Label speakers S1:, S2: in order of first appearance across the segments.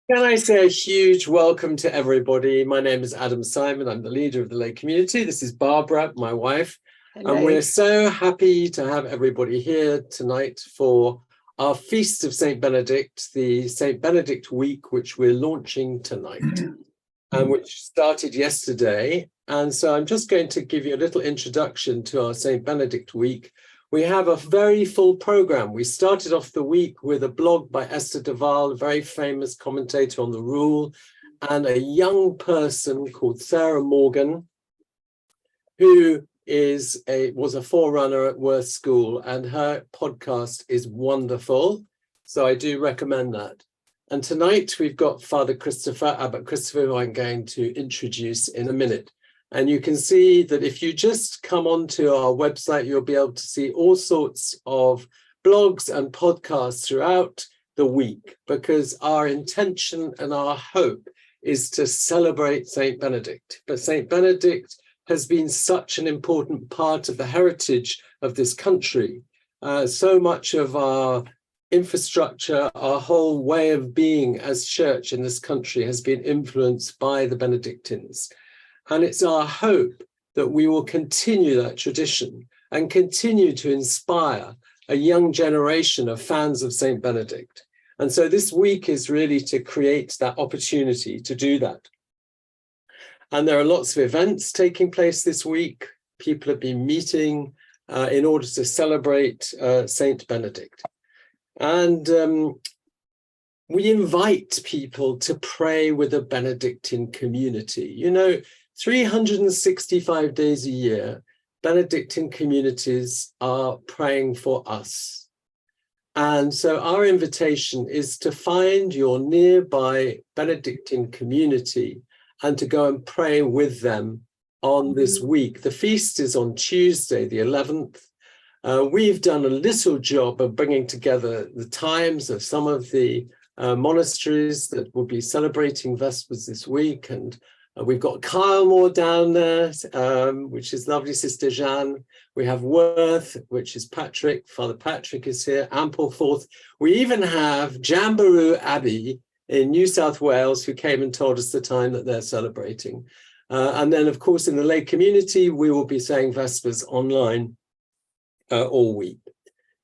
S1: Can I say a huge welcome to everybody? My name is Adam Simon. I'm the leader of the lay community. This is Barbara, my wife.
S2: Hello.
S1: And we're so happy to have everybody here tonight for our Feast of St. Benedict, the St. Benedict week, which we're launching tonight and which started yesterday. And so I'm just going to give you a little introduction to our St. Benedict week. We have a very full program. We started off the week with a blog by Esther de Waal, a very famous commentator on the Rule, and a young person called Sarah Morgan, who was a forerunner at Worth School, and her podcast is wonderful. So I do recommend that. And tonight we've got Father Christopher, Abbot Christopher, who I'm going to introduce in a minute. And you can see that if you just come onto our website, you'll be able to see all sorts of blogs and podcasts throughout the week, because our intention and our hope is to celebrate St. Benedict. But St. Benedict has been such an important part of the heritage of this country. So much of our infrastructure, our whole way of being as church in this country has been influenced by the Benedictines. And it's our hope that we will continue that tradition and continue to inspire a young generation of fans of St. Benedict. And so this week is really to create that opportunity to do that. And there are lots of events taking place this week. People have been meeting in order to celebrate St. Benedict. And we invite people to pray with a Benedictine community. You know, 365 days a year, Benedictine communities are praying for us. And so our invitation is to find your nearby Benedictine community and to go and pray with them on this week. The feast is on Tuesday, the 11th. We've done a little job of bringing together the times of some of the monasteries that will be celebrating Vespers this week. And we've got Kylemore down there, which is lovely Sister Jeanne. We have Worth, which is Patrick. Father Patrick is here. Ampleforth. We even have Jamboree Abbey in New South Wales, who came and told us the time that they're celebrating. And then, of course, in the lay community, we will be saying Vespers online all week.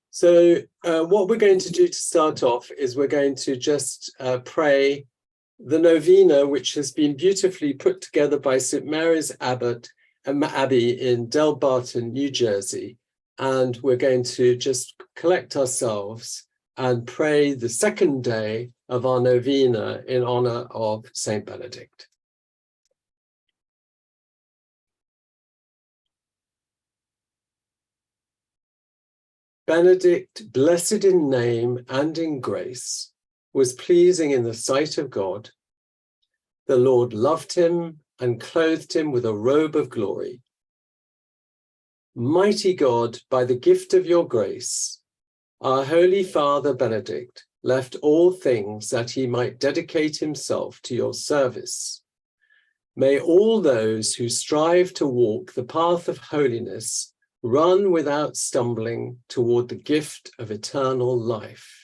S1: So what we're going to do to start off is we're going to just pray the novena, which has been beautifully put together by St. Mary's Abbey in Delbarton, New Jersey. And we're going to just collect ourselves and pray the second day of our novena in honor of St. Benedict. Benedict, blessed in name and in grace, was pleasing in the sight of God. The Lord loved him and clothed him with a robe of glory. Mighty God, by the gift of your grace, our Holy Father Benedict left all things that he might dedicate himself to your service. May all those who strive to walk the path of holiness run without stumbling toward the gift of eternal life.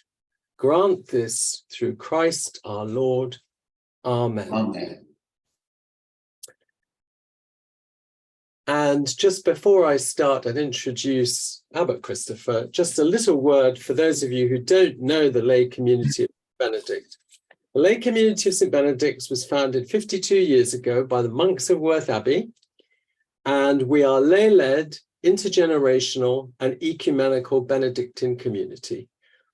S1: Grant this through Christ our Lord. Amen.
S2: Amen.
S1: And just before I start and introduce Abbot Christopher, just a little word for those of you who don't know the lay community of Benedict. The lay community of St. Benedict was founded 52 years ago by the monks of Worth Abbey, and we are lay-led, intergenerational, and ecumenical Benedictine community.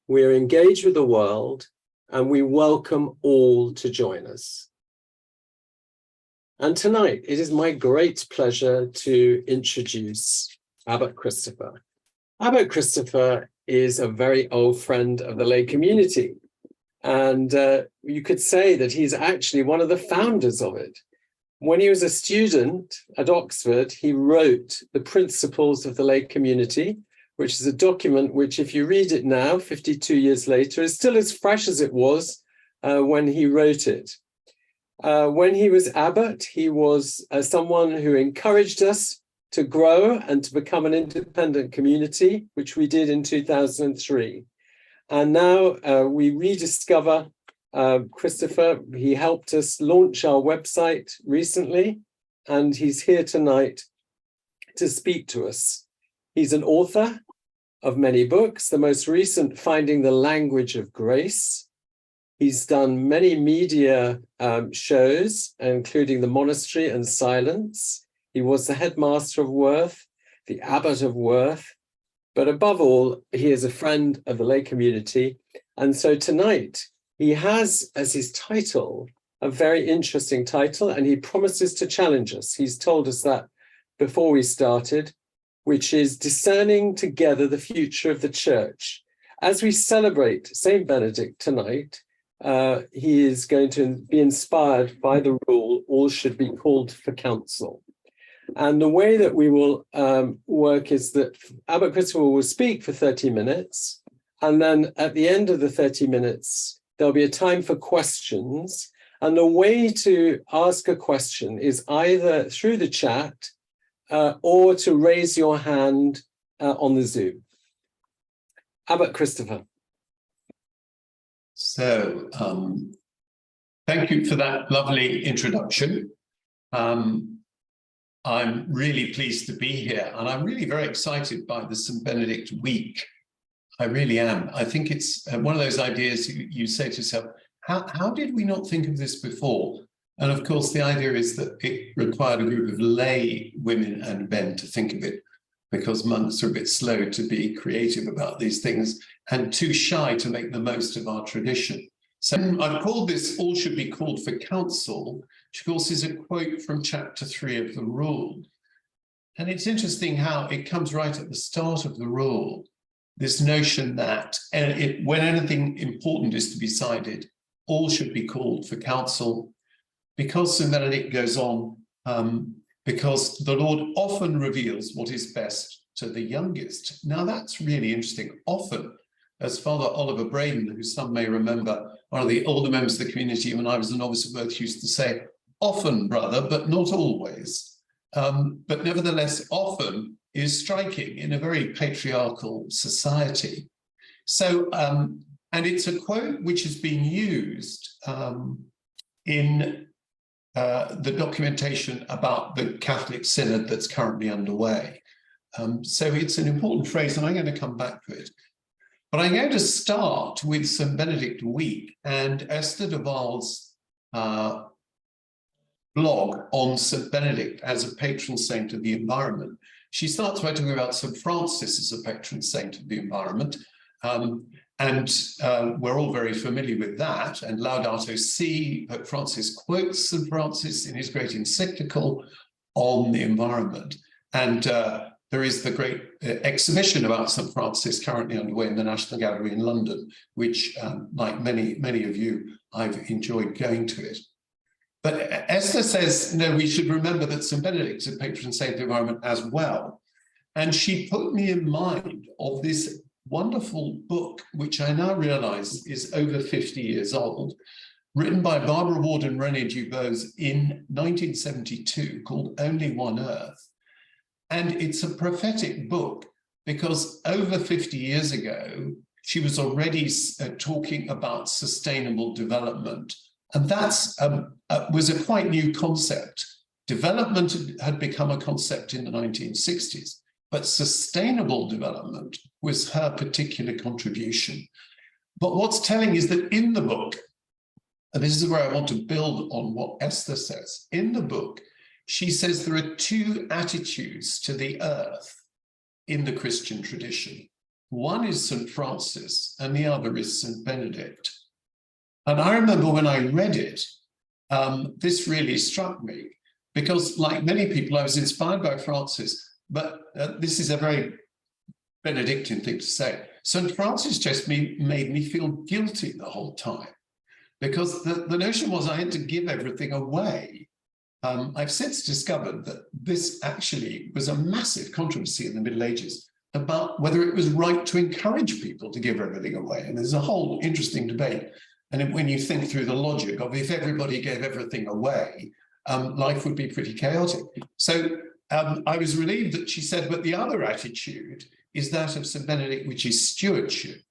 S1: We are engaged with the world, and we welcome all to join us. And tonight, it is my great pleasure to introduce Abbot Christopher. Abbot Christopher is a very old friend of the lay community. And you could say that he's actually one of the founders of it. When he was a student at Oxford, he wrote the Principles of the Lay Community, which is a document which, if you read it now, 52 years later, is still as fresh as it was when he wrote it. When he was abbot, he was someone who encouraged us to grow and to become an independent community, which we did in 2003. And now we rediscover Christopher. He helped us launch our website recently, and he's here tonight to speak to us. He's an author of many books, the most recent, Finding the Language of Grace. He's done many media shows, including The Monastery and Silence. He was the headmaster of Worth, the abbot of Worth, but above all, he is a friend of the lay community. And so tonight, he has as his title a very interesting title, and he promises to challenge us. He's told us that before we started, which is Discerning Together the Future of the Church. As we celebrate St. Benedict tonight, he is going to be inspired by the rule, all should be called for council. And the way that we will work is that Abbot Christopher will speak for 30 minutes, and then at the end of the 30 minutes, there'll be a time for questions. And the way to ask a question is either through the chat or to raise your hand on the Zoom. Abbot Christopher.
S2: So, thank you for that lovely introduction. I'm really pleased to be here, and I'm really very excited by the St. Benedict week. I really am. I think it's one of those ideas you say to yourself, how did we not think of this before? And of course, the idea is that it required a group of lay women and men to think of it, because monks are a bit slow to be creative about these things and too shy to make the most of our tradition. So I've called this All Should Be Called for Council, which of course is a quote from chapter 3 of the rule. And it's interesting how it comes right at the start of the rule, this notion that when anything important is to be decided, all should be called for council, because St. Benedict goes on, because the Lord often reveals what is best to the youngest. Now that's really interesting. Often, as Father Oliver Braden, who some may remember, one of the older members of the community when I was a novice at Worth, used to say, often, brother, but not always. But nevertheless, often is striking in a very patriarchal society. So, and it's a quote which has been used in the documentation about the Catholic Synod that's currently underway. So it's an important phrase, and I'm going to come back to it. But I'm going to start with St. Benedict Week and Esther Duval's blog on St. Benedict as a patron saint of the environment. She starts by talking about St. Francis as a patron saint of the environment. And we're all very familiar with that. And Laudato Si, Pope Francis quotes St. Francis in his great encyclical on the environment. And there is the great exhibition about St. Francis currently underway in the National Gallery in London, which, like many of you, I've enjoyed going to it. But Esther says, no, we should remember that St. Benedict is a patron saint of the environment as well. And she put me in mind of this wonderful book, which I now realize is over 50 years old, written by Barbara Ward and René Dubose in 1972, called Only One Earth. And it's a prophetic book because over 50 years ago, she was already talking about sustainable development. And that's was a quite new concept. Development had become a concept in the 1960s, but sustainable development was her particular contribution. But what's telling is that in the book, and this is where I want to build on what Esther says, in the book, she says there are two attitudes to the earth in the Christian tradition. One is St. Francis and the other is St. Benedict. And I remember when I read it, this really struck me because like many people, I was inspired by Francis, but this is a very Benedictine thing to say. St. Francis just made me feel guilty the whole time because the notion was I had to give everything away. I've since discovered that this actually was a massive controversy in the Middle Ages about whether it was right to encourage people to give everything away. And there's a whole interesting debate. And when you think through the logic of if everybody gave everything away, life would be pretty chaotic. So I was relieved that she said, but the other attitude is that of St. Benedict, which is stewardship.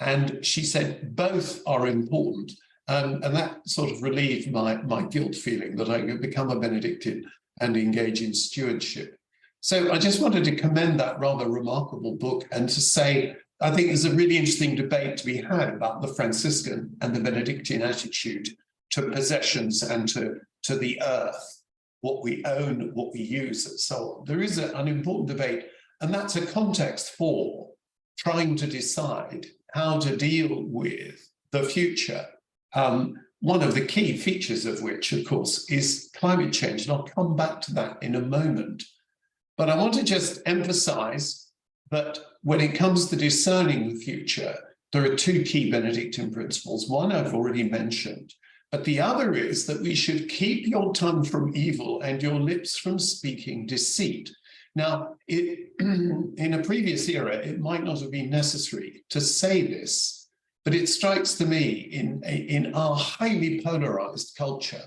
S2: And she said both are important. And that sort of relieved my guilt feeling that I could become a Benedictine and engage in stewardship. So I just wanted to commend that rather remarkable book and to say, I think there's a really interesting debate to be had about the Franciscan and the Benedictine attitude to possessions and to the earth, what we own, what we use, and so on. There is an important debate, and that's a context for trying to decide how to deal with the future. One of the key features of which, of course, is climate change, and I'll come back to that in a moment. But I want to just emphasize that when it comes to discerning the future, there are two key Benedictine principles. One I've already mentioned, but the other is that we should keep your tongue from evil and your lips from speaking deceit. Now, in a previous era, it might not have been necessary to say this, but it strikes to me in our highly polarized culture,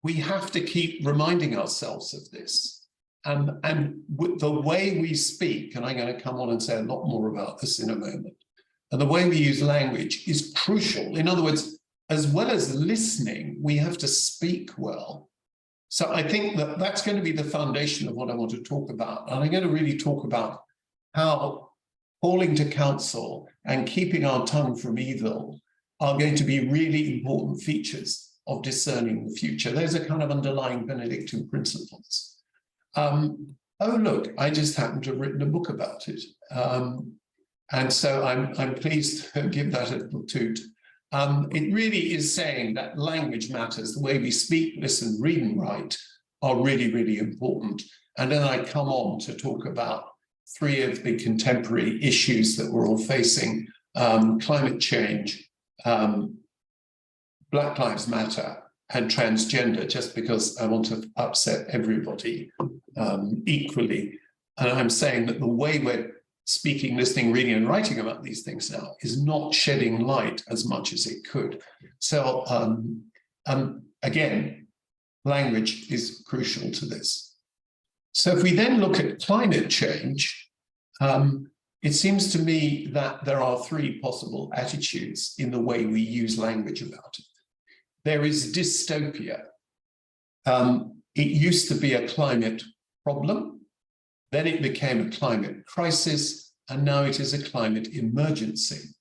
S2: we have to keep reminding ourselves of this. And the way we speak, and I'm going to come on and say a lot more about this in a moment, and the way we use language is crucial. In other words, as well as listening, we have to speak well. So I think that that's going to be the foundation of what I want to talk about. And I'm going to really talk about how calling to counsel and keeping our tongue from evil are going to be really important features of discerning the future. Those are kind of underlying Benedictine principles. Oh, look, I just happen to have written a book about it. And so I'm pleased to give that a little toot. It really is saying that language matters. The way we speak, listen, read, and write are really, really important. And then I come on to talk about three of the contemporary issues that we're all facing: climate change, Black Lives Matter, and transgender, just because I want to upset everybody equally. And I'm saying that the way we're speaking, listening, reading, and writing about these things now is not shedding light as much as it could. So again, language is crucial to this. So if we then look at climate change, it seems to me that there are three possible attitudes in the way we use language about it. There is dystopia. It used to be a climate problem. Then it became a climate crisis, and now it is a climate emergency.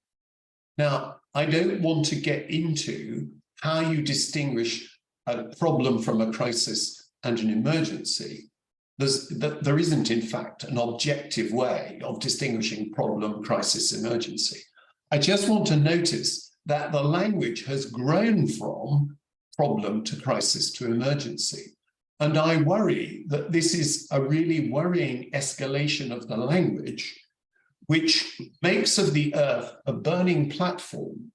S2: Now, I don't want to get into how you distinguish a problem from a crisis and an emergency. There isn't, in fact, an objective way of distinguishing problem, crisis, emergency. I just want to notice that the language has grown from problem to crisis to emergency. And I worry that this is a really worrying escalation of the language, which makes of the earth a burning platform.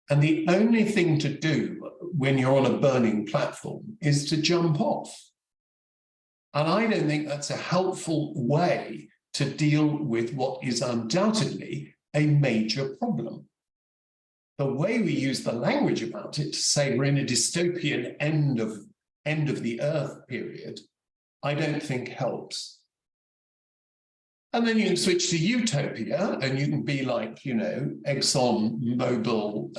S2: And the only thing to do when you're on a burning platform is to jump off. And I don't think that's a helpful way to deal with what is undoubtedly a major problem. The way we use the language about it to say we're in a dystopian end of the earth period, I don't think helps. And then you can switch to utopia, and you can be like, you know, Exxon Mobil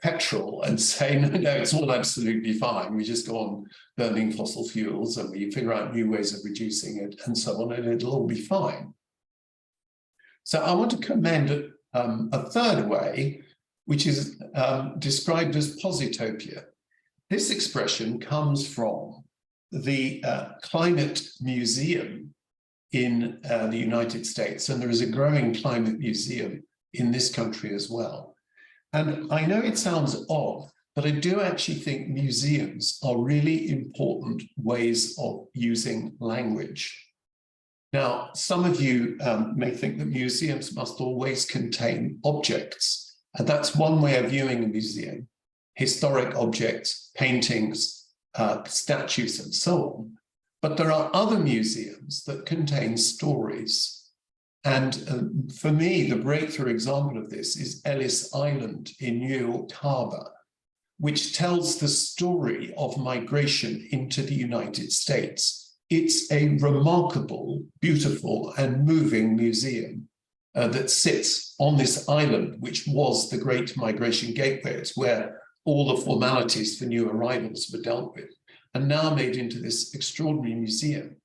S2: petrol, and say, no, it's all absolutely fine. We just go on burning fossil fuels and we figure out new ways of reducing it and so on, and it'll all be fine. So I want to commend a third way, which is described as positopia. This expression comes from the Climate Museum in the United States, and there is a growing climate museum in this country as well. And I know it sounds odd, but I do actually think museums are really important ways of using language. Now, some of you may think that museums must always contain objects, and that's one way of viewing a museum: historic objects, paintings, statues, and so on. But there are other museums that contain stories. And for me, the breakthrough example of this is Ellis Island in New York Harbor, which tells the story of migration into the United States. It's a remarkable, beautiful, and moving museum. that sits on this island, which was the great migration gateway. It's where all the formalities for new arrivals were dealt with, and now made into this extraordinary museum.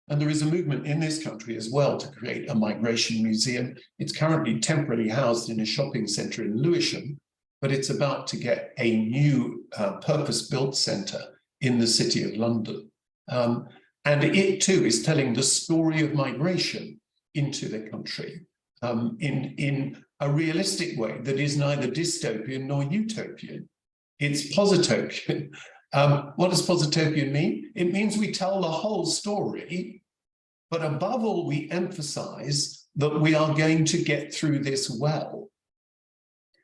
S2: And there is a movement in this country as well to create a migration museum. It's currently temporarily housed in a shopping centre in Lewisham, but it's about to get a new purpose-built centre in the City of London. And it too is telling the story of migration into the country in a realistic way that is neither dystopian nor utopian. It's positopian. What does positopian mean? It means we tell the whole story, but above all, we emphasize that we are going to get through this well,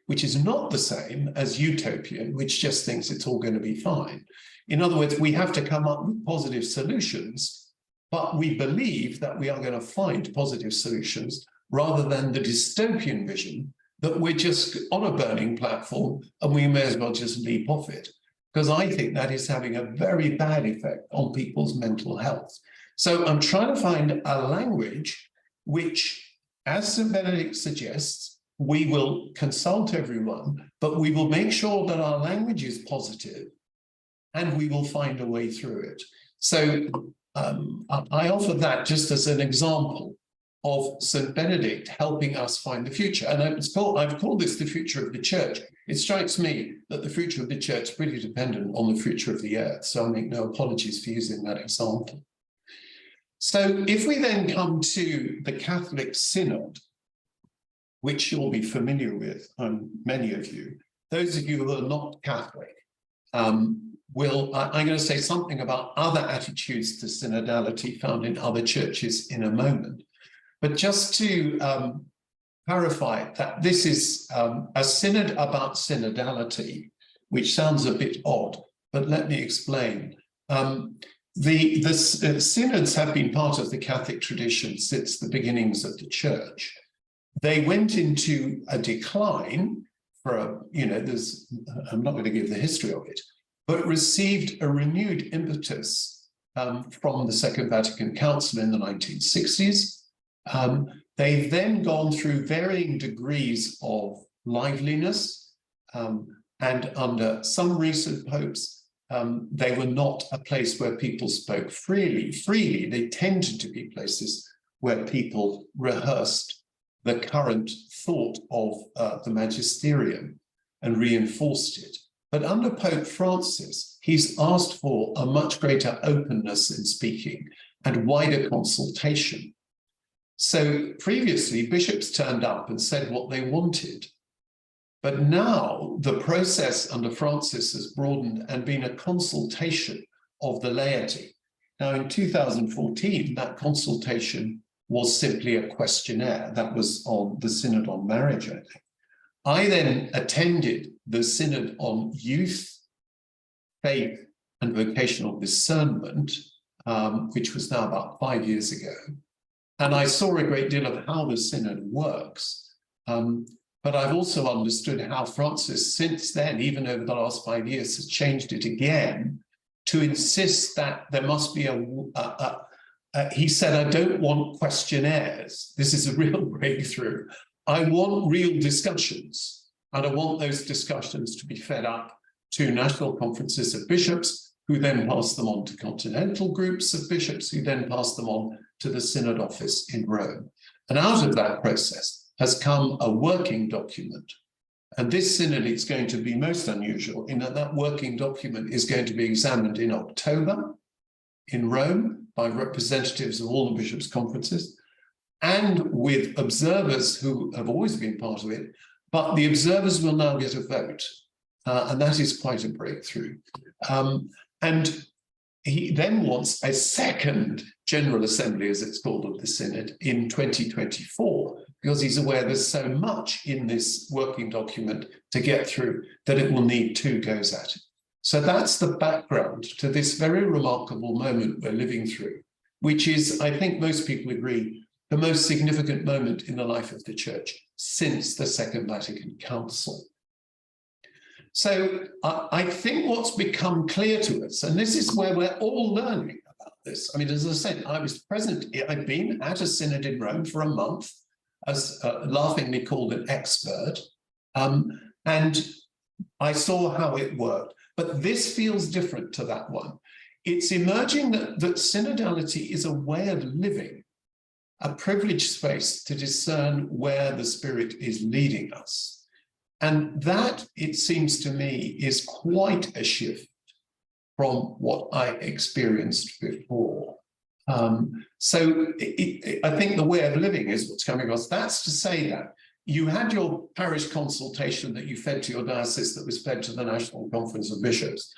S2: which is not the same as utopian, which just thinks it's all going to be fine. In other words, we have to come up with positive solutions, but we believe that we are going to find positive solutions rather than the dystopian vision that we're just on a burning platform and we may as well just leap off it. Because I think that is having a very bad effect on people's mental health. So I'm trying to find a language which, as St. Benedict suggests, we will consult everyone, but we will make sure that our language is positive and we will find a way through it. So I offer that just as an example of St. Benedict helping us find the future. And I've called this the future of the church. It strikes me that the future of the church is pretty dependent on the future of the earth. So I make no apologies for using that example. So if we then come to the Catholic Synod, which you'll be familiar with, many of you, those of you who are not Catholic, I'm going to say something about other attitudes to synodality found in other churches in a moment. But just to clarify that this is a synod about synodality, which sounds a bit odd, but let me explain. The synods have been part of the Catholic tradition since the beginnings of the church. They went into a decline for, I'm not going to give the history of it, but received a renewed impetus from the Second Vatican Council in the 1960s. They've then gone through varying degrees of liveliness, and under some recent popes, they were not a place where people spoke freely. They tended to be places where people rehearsed the current thought of the magisterium and reinforced it. But under Pope Francis, he's asked for a much greater openness in speaking and wider consultation. So previously, bishops turned up and said what they wanted. But now the process under Francis has broadened and been a consultation of the laity. Now, in 2014, that consultation was simply a questionnaire. That was on the Synod on Marriage, I think. I then attended the Synod on Youth, Faith, and Vocational Discernment, which was now about 5 years ago. And I saw a great deal of how the Synod works. But I've also understood how Francis, since then, even over the last 5 years, has changed it again to insist that there must be he said, I don't want questionnaires. This is a real breakthrough. I want real discussions. And I want those discussions to be fed up to national conferences of bishops, who then pass them on to continental groups of bishops, who then pass them on to the Synod office in Rome. And out of that process has come a working document. And this Synod is going to be most unusual in that that working document is going to be examined in October in Rome by representatives of all the bishops' conferences and with observers who have always been part of it, but the observers will now get a vote. And that is quite a breakthrough. And he then wants a second General Assembly, as it's called, of the Synod in 2024, because he's aware there's so much in this working document to get through that it will need 2 goes at it. So that's the background to this very remarkable moment we're living through, which is, I think most people agree, the most significant moment in the life of the Church since the Second Vatican Council. So I think what's become clear to us, and this is where we're all learning about this. I mean, as I said, I was present, I'd been at a synod in Rome for a month. as laughingly called an expert, and I saw how it worked. But this feels different to that one. It's emerging that synodality is a way of living, a privileged space to discern where the Spirit is leading us. And that, it seems to me, is quite a shift from what I experienced before. So I think the way of living is what's coming across. That's to say that you had your parish consultation that you fed to your diocese that was fed to the National Conference of Bishops.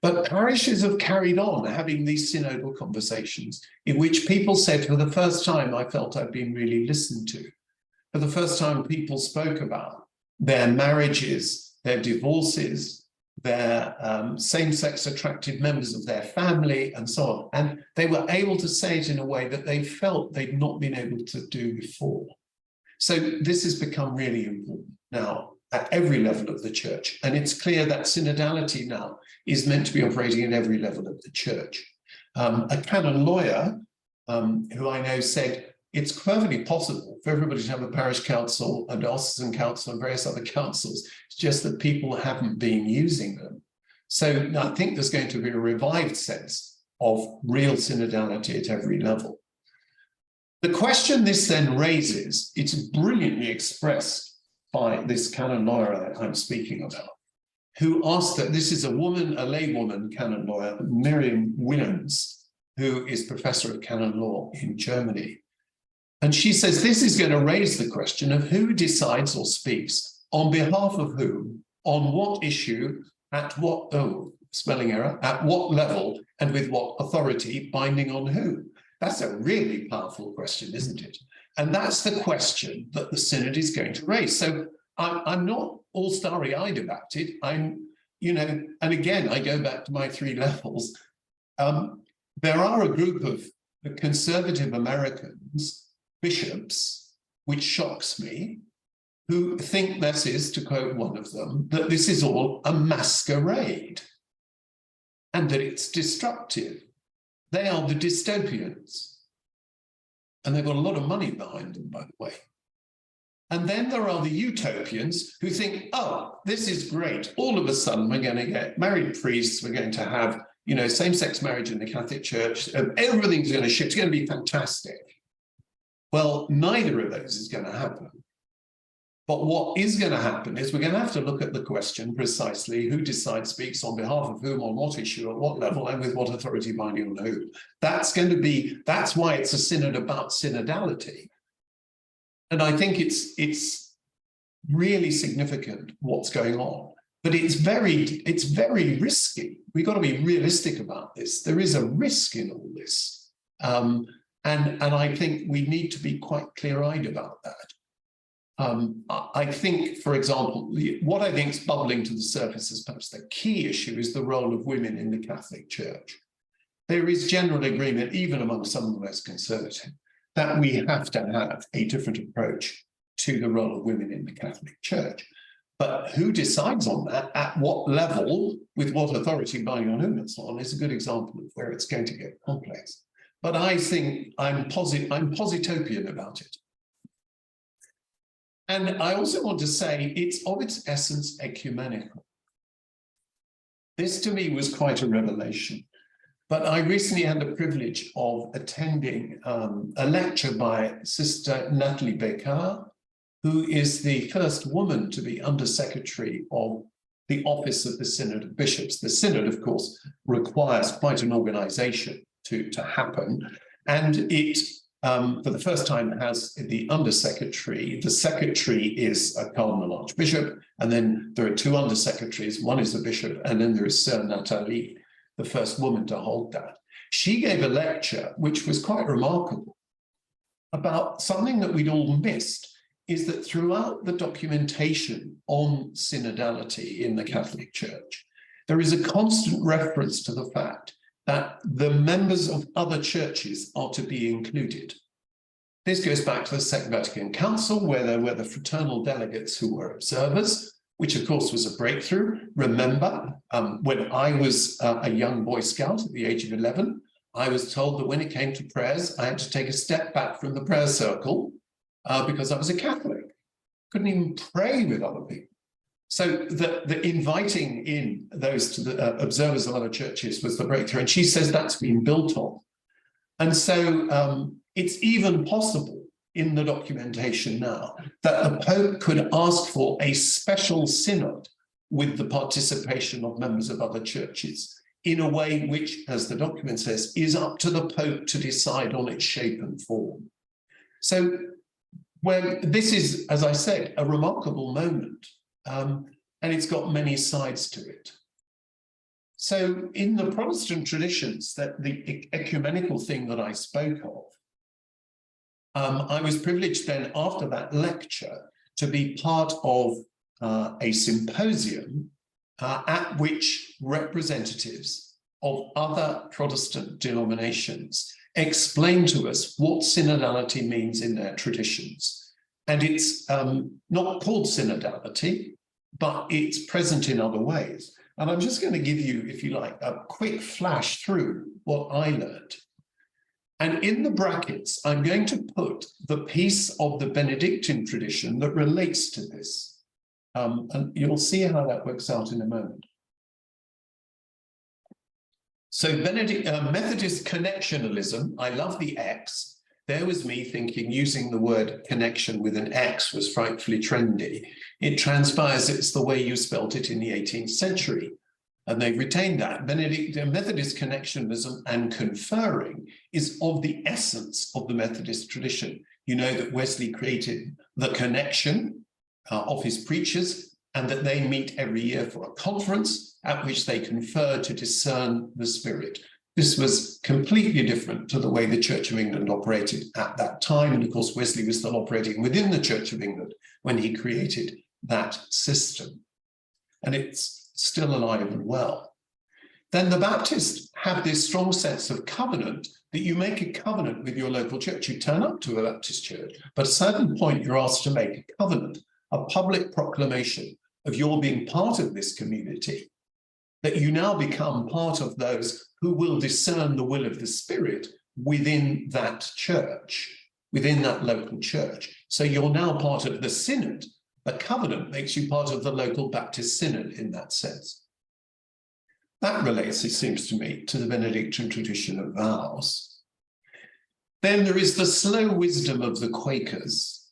S2: But parishes have carried on having these synodal conversations in which people said, for the first time, I felt I'd been really listened to. For the first time, people spoke about their marriages, their divorces, their same-sex attracted members of their family, and so on. And they were able to say it in a way that they felt they'd not been able to do before. So this has become really important now at every level of the church. And it's clear that synodality now is meant to be operating at every level of the church. A canon lawyer who I know said, it's perfectly possible for everybody to have a parish council, a diocesan council, and various other councils. It's just that people haven't been using them. So I think there's going to be a revived sense of real synodality at every level. The question this then raises, it's brilliantly expressed by this canon lawyer I'm speaking about, who asked that, this is a woman, a laywoman canon lawyer, Miriam Williams, who is professor of canon law in Germany. And she says this is going to raise the question of who decides or speaks on behalf of whom, on what issue, at what, spelling error, at what level, and with what authority, binding on who. That's a really powerful question, isn't it? And that's the question that the synod is going to raise. So I'm not all starry-eyed about it. I'm, and again, I go back to my 3 levels. There are a group of conservative Americans, bishops, which shocks me, who think this is, to quote one of them, that this is all a masquerade and that it's destructive. They are the dystopians. And they've got a lot of money behind them, by the way. And then there are the utopians who think, oh, this is great. All of a sudden, we're going to get married priests. We're going to have, same-sex marriage in the Catholic Church. Everything's going to shift. It's going to be fantastic. Well, neither of those is going to happen. But what is going to happen is we're going to have to look at the question precisely, who decides, speaks on behalf of whom, on what issue, at what level, and with what authority binding on who. That's why it's a synod about synodality. And I think it's really significant what's going on. But it's very risky. We've got to be realistic about this. There is a risk in all this. And I think we need to be quite clear-eyed about that. I think, for example, what I think is bubbling to the surface as perhaps the key issue is the role of women in the Catholic Church. There is general agreement, even among some of the most conservative, that we have to have a different approach to the role of women in the Catholic Church. But who decides on that, at what level, with what authority binding on whom, and so on, is a good example of where it's going to get complex. But I think I'm positopian about it. And I also want to say it's of its essence ecumenical. This to me was quite a revelation. But I recently had the privilege of attending a lecture by Sister Natalie Becard, who is the first woman to be Under-Secretary of the Office of the Synod of Bishops. The Synod, of course, requires quite an organization to happen. And it, for the first time, has the Under-Secretary. The Secretary is a Cardinal Archbishop, and then there are 2 Under-Secretaries. One is a bishop, and then there is Sir Nathalie, the first woman to hold that. She gave a lecture, which was quite remarkable, about something that we'd all missed, is that throughout the documentation on synodality in the Catholic Church, there is a constant reference to the fact that the members of other churches are to be included. This goes back to the Second Vatican Council, where there were the fraternal delegates who were observers, which of course was a breakthrough. Remember, when I was a young Boy Scout at the age of 11, I was told that when it came to prayers, I had to take a step back from the prayer circle because I was a Catholic. Couldn't even pray with other people. So the inviting in those to the observers of other churches was the breakthrough. And she says that's been built on. And so it's even possible in the documentation now that the Pope could ask for a special synod with the participation of members of other churches in a way which, as the document says, is up to the Pope to decide on its shape and form. So this is, as I said, a remarkable moment. And it's got many sides to it. So in the Protestant traditions, that the ecumenical thing that I spoke of, I was privileged then after that lecture to be part of a symposium at which representatives of other Protestant denominations explained to us what synodality means in their traditions. And it's not called synodality, but it's present in other ways. And I'm just going to give you, if you like, a quick flash through what I learned. And in the brackets, I'm going to put the piece of the Benedictine tradition that relates to this. And you'll see how that works out in a moment. So Methodist connectionalism, I love the X. There was me thinking using the word connection with an X was frightfully trendy. It transpires it's the way you spelt it in the 18th century. And they've retained that. Methodist connectionalism and conferring is of the essence of the Methodist tradition. You know that Wesley created the connection of his preachers, and that they meet every year for a conference at which they confer to discern the Spirit. This was completely different to the way the Church of England operated at that time. And of course, Wesley was still operating within the Church of England when he created that system. And it's still alive and well. Then the Baptists have this strong sense of covenant, that you make a covenant with your local church. You turn up to a Baptist church, but at a certain point you're asked to make a covenant, a public proclamation of your being part of this community, that you now become part of those who will discern the will of the Spirit within that church, within that local church. So you're now part of the synod. The covenant makes you part of the local Baptist synod in that sense. That relates, it seems to me, to the Benedictine tradition of vows. Then there is the slow wisdom of the Quakers.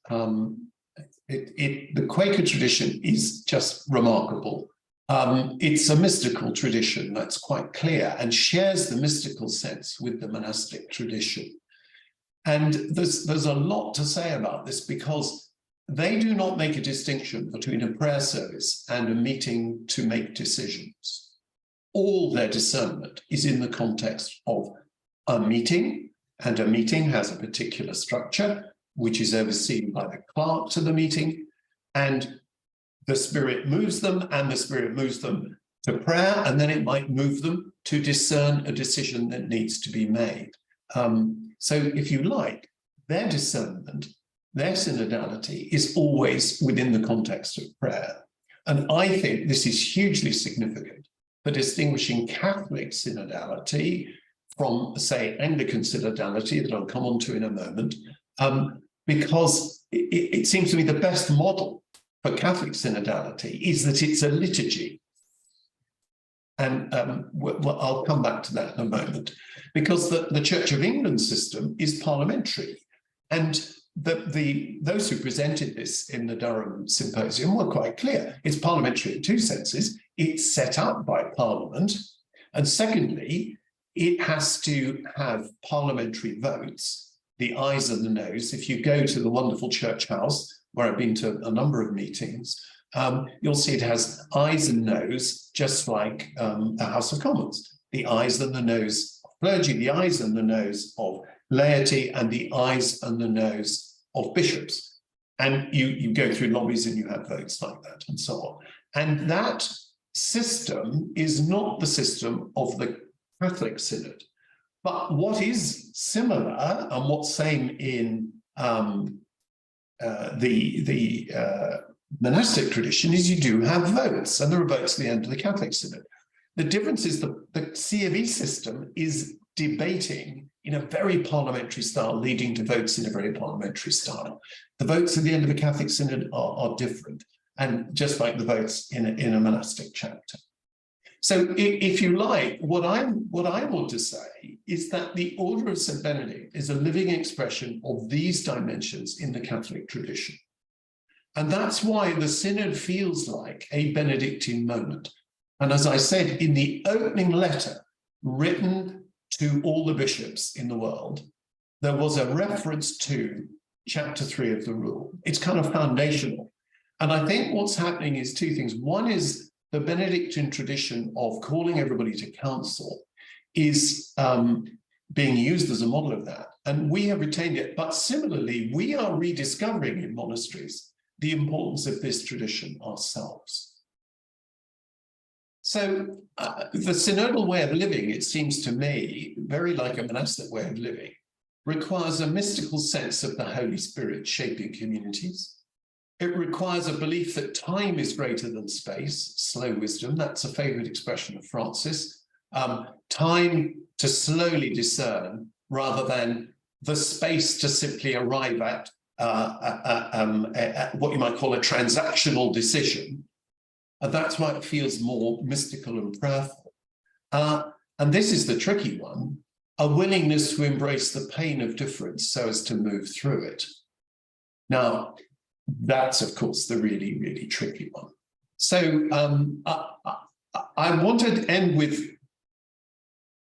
S2: The Quaker tradition is just remarkable. It's a mystical tradition, that's quite clear, and shares the mystical sense with the monastic tradition. And there's a lot to say about this, because they do not make a distinction between a prayer service and a meeting to make decisions. All their discernment is in the context of a meeting, and a meeting has a particular structure, which is overseen by the clerk to the meeting, and the Spirit moves them, and the Spirit moves them to prayer, and then it might move them to discern a decision that needs to be made. So if you like, their discernment, their synodality is always within the context of prayer. And I think this is hugely significant for distinguishing Catholic synodality from, say, Anglican synodality, that I'll come on to in a moment, because it seems to me the best model for Catholic synodality is that it's a liturgy. And I'll come back to that in a moment, because the Church of England system is parliamentary. And those who presented this in the Durham Symposium were quite clear. It's parliamentary in two senses. It's set up by Parliament. And secondly, it has to have parliamentary votes, the ayes and the noes. If you go to the wonderful church house, where I've been to a number of meetings, you'll see it has ayes and noes, just like the House of Commons. The ayes and the noes of clergy, the ayes and the noes of laity, and the ayes and the noes of bishops. And you go through lobbies and you have votes like that and so on. And that system is not the system of the Catholic Synod. But what is similar, and what's same in the monastic tradition, is you do have votes, and there are votes at the end of the Catholic Synod. The difference is the C of E system is debating in a very parliamentary style, leading to votes in a very parliamentary style. The votes at the end of the Catholic Synod are different, and just like the votes in a monastic chapter. So if you like, what I want to say is that the Order of St. Benedict is a living expression of these dimensions in the Catholic tradition. And that's why the Synod feels like a Benedictine moment. And as I said, in the opening letter written to all the bishops in the world, there was a reference to chapter 3 of the rule. It's kind of foundational. And I think what's happening is two things. One is the Benedictine tradition of calling everybody to council is being used as a model of that. And we have retained it. But similarly, we are rediscovering in monasteries the importance of this tradition ourselves. So the synodal way of living, it seems to me, very like a monastic way of living, requires a mystical sense of the Holy Spirit shaping communities. It requires a belief that time is greater than space, slow wisdom. That's a favorite expression of Francis. Time to slowly discern rather than the space to simply arrive at what you might call a transactional decision. And that's why it feels more mystical and prayerful. And this is the tricky one, a willingness to embrace the pain of difference so as to move through it. Now, that's, of course, the really, really tricky one. So I wanted to end with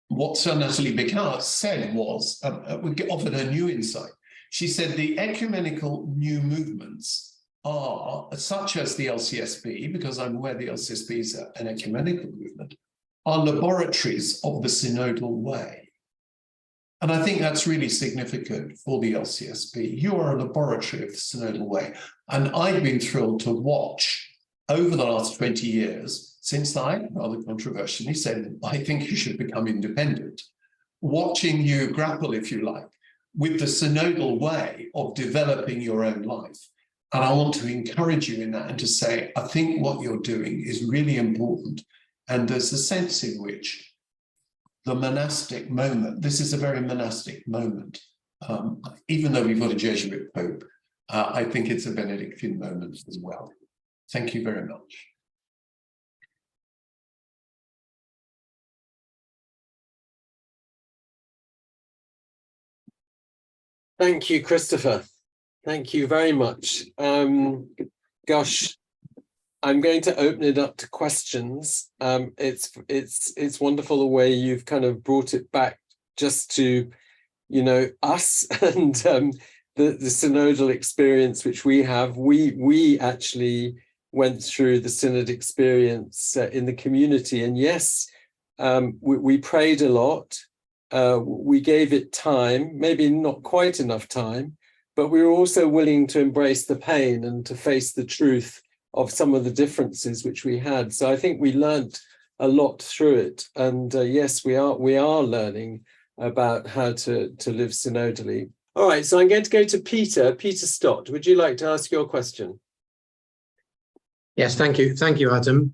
S2: what Sir Natalie Bicard said was, we offered a new insight. She said the ecumenical new movements are, such as the LCSB, because I'm aware the LCSB is an ecumenical movement, are laboratories of the synodal way. And I think that's really significant for the LCSB. You are a laboratory of the synodal way. And I've been thrilled to watch over the last 20 years, since I rather controversially said, I think you should become independent, watching you grapple, if you like, with the synodal way of developing your own life. And I want to encourage you in that and to say, I think what you're doing is really important. And there's a sense in which the monastic moment, this is a very monastic moment. Even though we've got a Jesuit Pope, I think it's a Benedictine moment as well. Thank you very much.
S1: Thank you, Christopher. Thank you very much. Gosh, I'm going to open it up to questions. It's wonderful the way you've kind of brought it back just to, you know, us and the synodal experience which we have. We actually went through the synod experience in the community, and yes, we prayed a lot. We gave it time, maybe not quite enough time, but we were also willing to embrace the pain and to face the truth of some of the differences which we had. So I think we learned a lot through it. And yes, we are learning about how to live synodally. All right, so I'm going to go to Peter Stott. Would you like to ask your question?
S3: Yes, thank you. Thank you, Adam.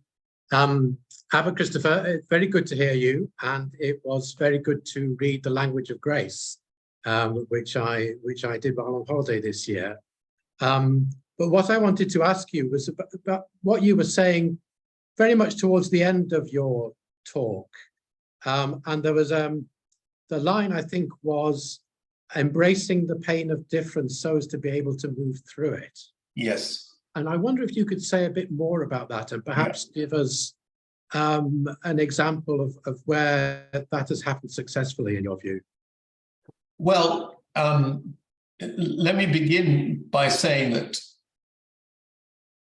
S3: Abba Christopher, it's very good to hear you, and it was very good to read The Language of Grace, which I did while on holiday this year. But what I wanted to ask you was about what you were saying very much towards the end of your talk. And there was the line, I think, was embracing the pain of difference so as to be able to move through it.
S2: Yes.
S3: And I wonder if you could say a bit more about that and perhaps give us an example of where that has happened successfully in your view.
S2: Well, let me begin by saying that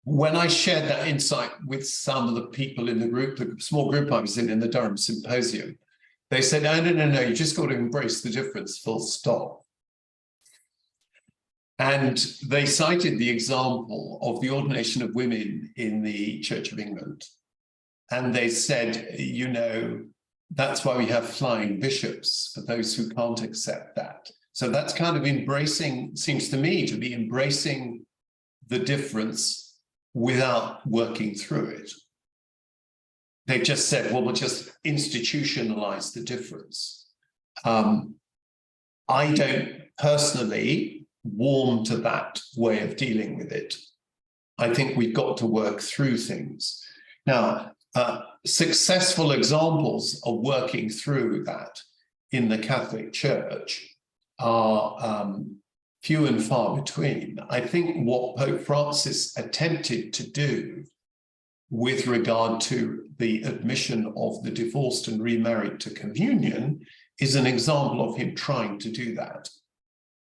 S2: when I shared that insight with some of the people in the group, the small group I was in the Durham Symposium, they said, no, you just got to embrace the difference, full stop. And they cited the example of the ordination of women in the Church of England. And they said, you know, that's why we have flying bishops for those who can't accept that. So that's kind of embracing, seems to me to be embracing the difference without working through it. They just said, well, we'll just institutionalize the difference. I don't personally warm to that way of dealing with it. I think we've got to work through things. Now, successful examples of working through that in the Catholic Church are few and far between. I think what Pope Francis attempted to do with regard to the admission of the divorced and remarried to communion is an example of him trying to do that.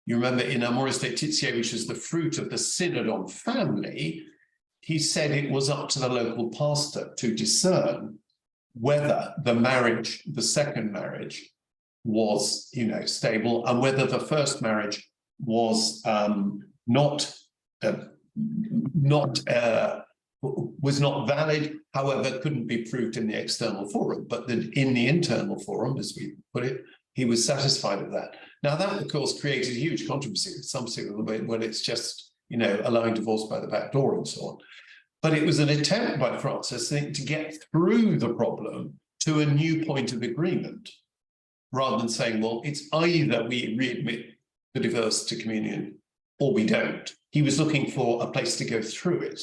S2: You remember in Amoris Laetitia, which is the fruit of the Synod on Family, he said it was up to the local pastor to discern whether the marriage, the second marriage, was, stable, and whether the first marriage was not valid, however, couldn't be proved in the external forum, but that in the internal forum, as we put it, he was satisfied with that. Now, that, of course, created a huge controversy with some people when it's just, allowing divorce by the back door and so on. But it was an attempt by Francis, I think, to get through the problem to a new point of agreement, rather than saying, well, it's either we readmit the divorce to communion or we don't. He was looking for a place to go through it.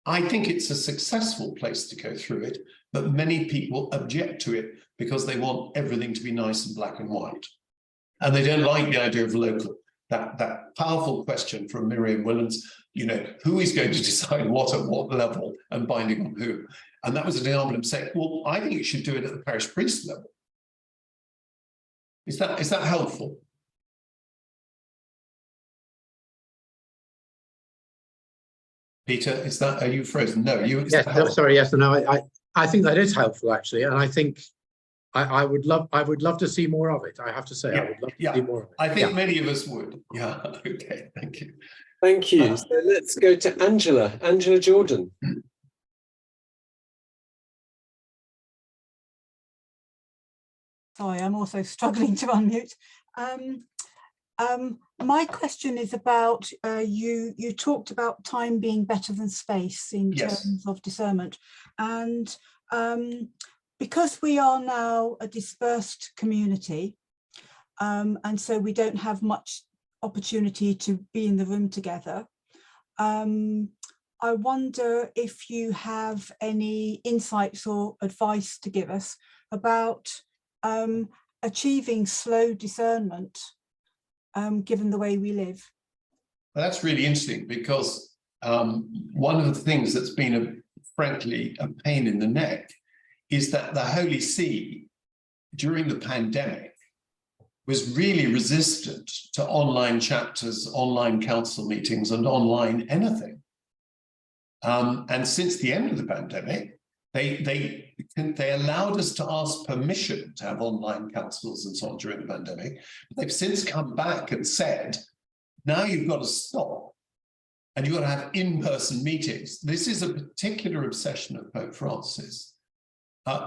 S2: I think it's a successful place to go through it, but many people object to it because they want everything to be nice and black and white. And they don't like the idea of local. That powerful question from Miriam Willens, who is going to decide what at what level and binding on who? And that was an example of saying, well, I think you should do it at the parish priest level. Is that helpful? Peter, are you frozen? No,
S3: yes, no, sorry, yes, no, I think that is helpful actually, and I think I would love to see more of it. I have to say, I would love to see more of it.
S2: I think many of us would. Yeah. Okay. Thank you.
S1: Thank you. So let's go to Angela Jordan.
S4: Sorry, I'm also struggling to unmute. My question is about you talked about time being better than space in terms of discernment, and because we are now a dispersed community, and so we don't have much opportunity to be in the room together, I wonder if you have any insights or advice to give us about achieving slow discernment given the way we live.
S2: Well, that's really interesting, because one of the things that's been frankly a pain in the neck is that the Holy See during the pandemic was really resistant to online chapters, online council meetings, and online anything. And since the end of the pandemic, they allowed us to ask permission to have online councils and so on during the pandemic. They've since come back and said, now you've got to stop and you've got to have in-person meetings. This is a particular obsession of Pope Francis,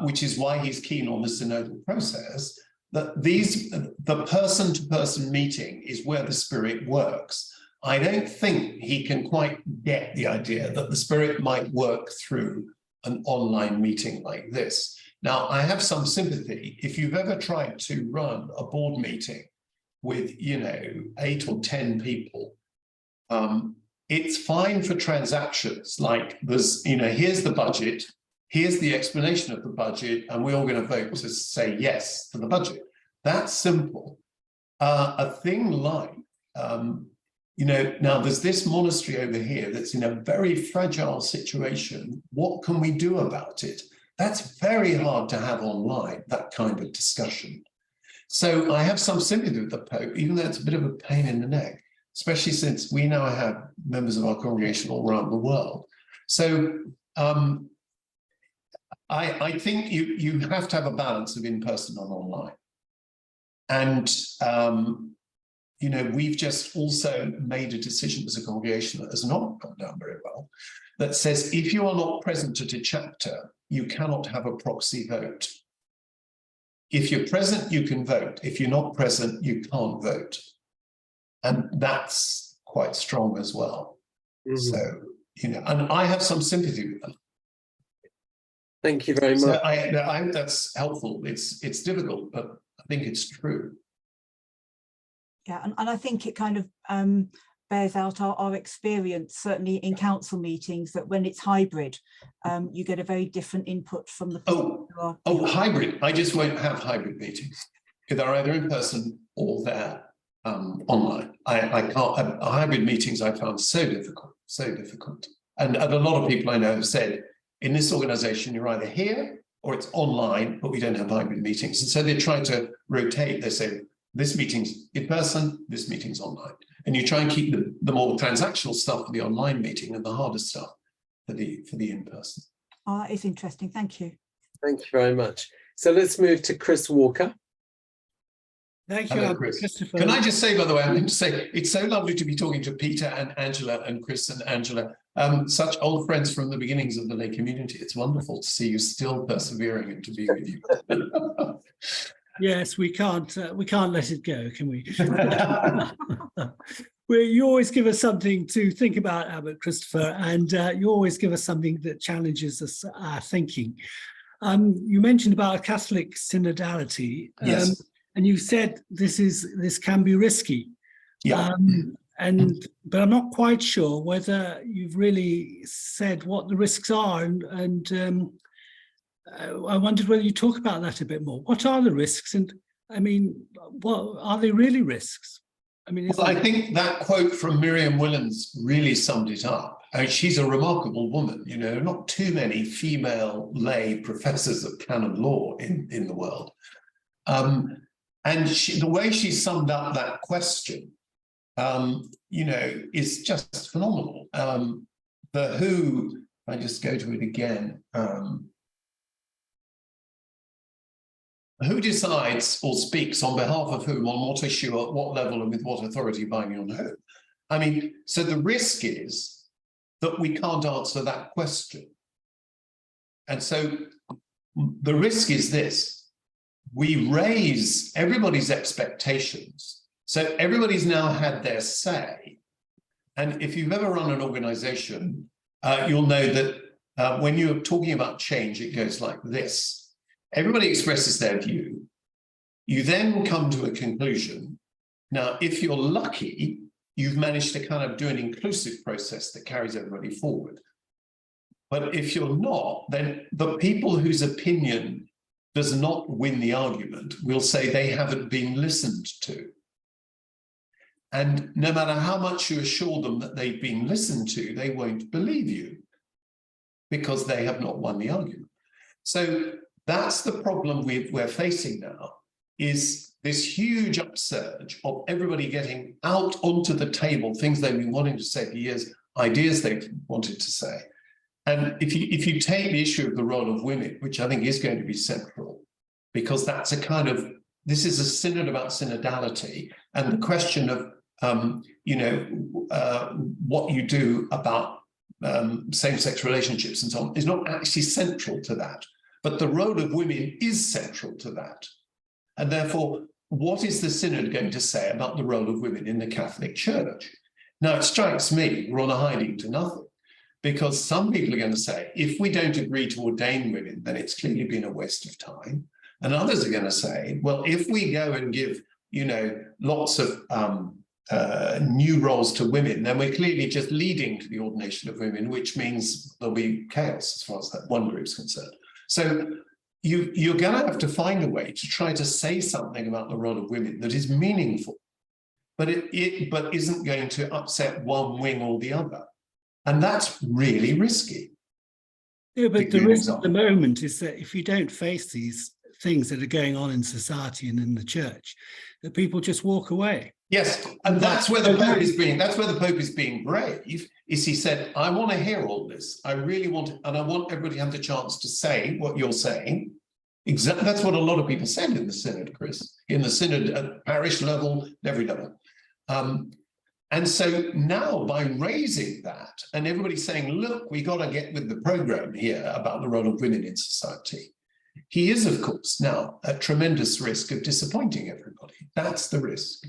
S2: which is why he's keen on the synodal process, that the person-to-person meeting is where the Spirit works. I don't think he can quite get the idea that the Spirit might work through an online meeting like this. Now, I have some sympathy. If you've ever tried to run a board meeting with, 8 or 10 people, it's fine for transactions like there's, here's the budget, here's the explanation of the budget, and we're all going to vote to say yes to the budget. That's simple. A thing like, now there's this monastery over here that's in a very fragile situation. What can we do about it? That's very hard to have online, that kind of discussion. So I have some sympathy with the Pope, even though it's a bit of a pain in the neck, especially since we now have members of our congregation all around the world. So I think you have to have a balance of in-person and online. And we've just also made a decision as a congregation that has not gone down very well, that says if you are not present at a chapter, you cannot have a proxy vote. If you're present, you can vote. If you're not present, you can't vote. And that's quite strong as well. Mm-hmm. So, and I have some sympathy with them.
S1: Thank you very
S2: So
S1: much.
S2: I hope that's helpful. It's difficult, but I think it's true.
S4: Yeah, and I think it kind of bears out our experience, certainly in council meetings, that when it's hybrid, you get a very different input from the people who are.
S2: Oh, hybrid. I just won't have hybrid meetings. They're either in person or they're online. I can't. Hybrid meetings I found so difficult. And a lot of people I know have said, in this organization, you're either here or it's online, but we don't have hybrid meetings. And so they try to rotate. They say, this meeting's in person, this meeting's online. And you try and keep the more transactional stuff for the online meeting and the harder stuff for the in-person.
S4: Oh, that is interesting. Thank you.
S1: Thank you very much. So let's move to Chris Walker.
S5: Thank you,
S2: Hello, Chris.
S5: Christopher.
S2: Can I just say, by the way, I'm going to say it's so lovely to be talking to Peter and Angela and Chris and Angela, such old friends from the beginnings of the lay community. It's wonderful to see you still persevering and to be with you.
S5: Yes, we can't let it go, can we? You always give us something to think about, Abbot Christopher, and you always give us something that challenges us, our thinking. You mentioned about Catholic synodality.
S2: Yes.
S5: And you said this can be risky.
S2: Yeah.
S5: But I'm not quite sure whether you've really said what the risks are, and I wondered whether you talk about that a bit more. What are the risks, and I mean, what are they really risks? I mean,
S2: well, I think that quote from Miriam Willens really summed it up. She's a remarkable woman. You know, not too many female lay professors of canon law in the world. And the way she summed up that question, you know, is just phenomenal. The WHO, if I just go to it again, who decides or speaks on behalf of whom, on what issue, at what level, and with what authority binding on whom? I mean, so the risk is that we can't answer that question. And so the risk is this. We raise everybody's expectations. So everybody's now had their say. And if you've ever run an organization, you'll know that when you're talking about change, it goes like this. Everybody expresses their view. You then come to a conclusion. Now, if you're lucky, you've managed to kind of do an inclusive process that carries everybody forward. But if you're not, then the people whose opinion does not win the argument will say they haven't been listened to. And no matter how much you assure them that they've been listened to, they won't believe you because they have not won the argument. So that's the problem we're facing now, is this huge upsurge of everybody getting out onto the table, things they've been wanting to say for years, ideas they've wanted to say. And if you take the issue of the role of women, which I think is going to be central, because that's a kind of, this is a synod about synodality, and the question of, you know, what you do about same-sex relationships and so on is not actually central to that. But the role of women is central to that. And therefore, what is the synod going to say about the role of women in the Catholic Church? Now, it strikes me we're on a hiding to nothing, because some people are going to say, if we don't agree to ordain women, then it's clearly been a waste of time. And others are going to say, well, if we go and give, you know, lots of new roles to women, then we're clearly just leading to the ordination of women, which means there'll be chaos as far as that one group's concerned. So you're going to have to find a way to try to say something about the role of women that is meaningful, but but isn't going to upset one wing or the other. And that's really risky.
S5: Yeah, but the risk at the moment is that if you don't face these things that are going on in society and in the church, that people just walk away.
S2: Yes, and that's where the Pope is being, that's where the Pope is being brave, is he said, I want to hear all this. I really want to, and I want everybody to have the chance to say what you're saying. Exactly, that's what a lot of people said in the synod, Chris, in the synod at parish level, every level. And so now by raising that and everybody saying, look, we got to get with the program here about the role of women in society, he is, of course, now at tremendous risk of disappointing everybody. That's the risk.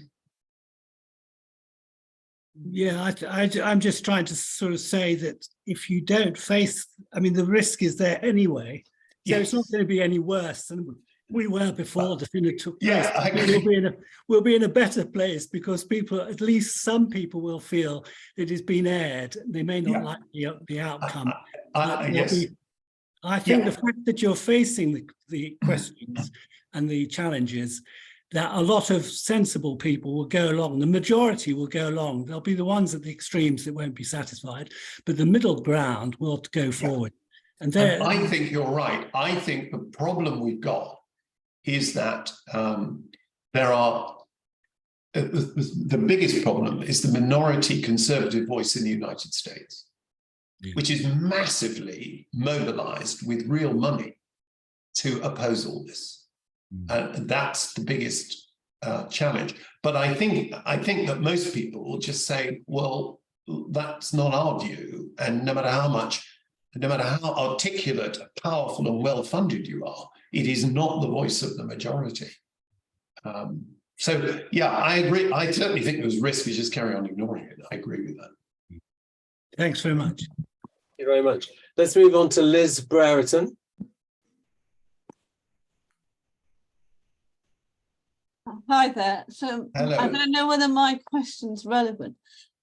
S5: Yeah, I'm just trying to sort of say that if you don't face, I mean, the risk is there anyway. So it's not going to be any worse than we were before the synod took place.
S2: Yeah, I agree.
S5: We'll be in a better place because people, at least some people, will feel it has been aired. They may not like the outcome.
S2: Yes.
S5: I think the fact that you're facing the questions and the challenges, that a lot of sensible people will go along. The majority will go along. There'll be the ones at the extremes that won't be satisfied, but the middle ground will go forward. And
S2: I think you're right. I think the problem we've got is that there are, the biggest problem is the minority conservative voice in the United States, which is massively mobilized with real money to oppose all this. And that's the biggest challenge. But I think that most people will just say, well, that's not our view. And no matter how articulate, powerful and well-funded you are, it is not the voice of the majority. So, yeah, I agree. I certainly think there's risk. We just carry on ignoring it. I agree with that.
S5: Thanks very much.
S1: Thank you very much. Let's move on to Liz Brereton.
S6: Hi there. So
S2: Hello.
S6: I don't know whether my question's relevant.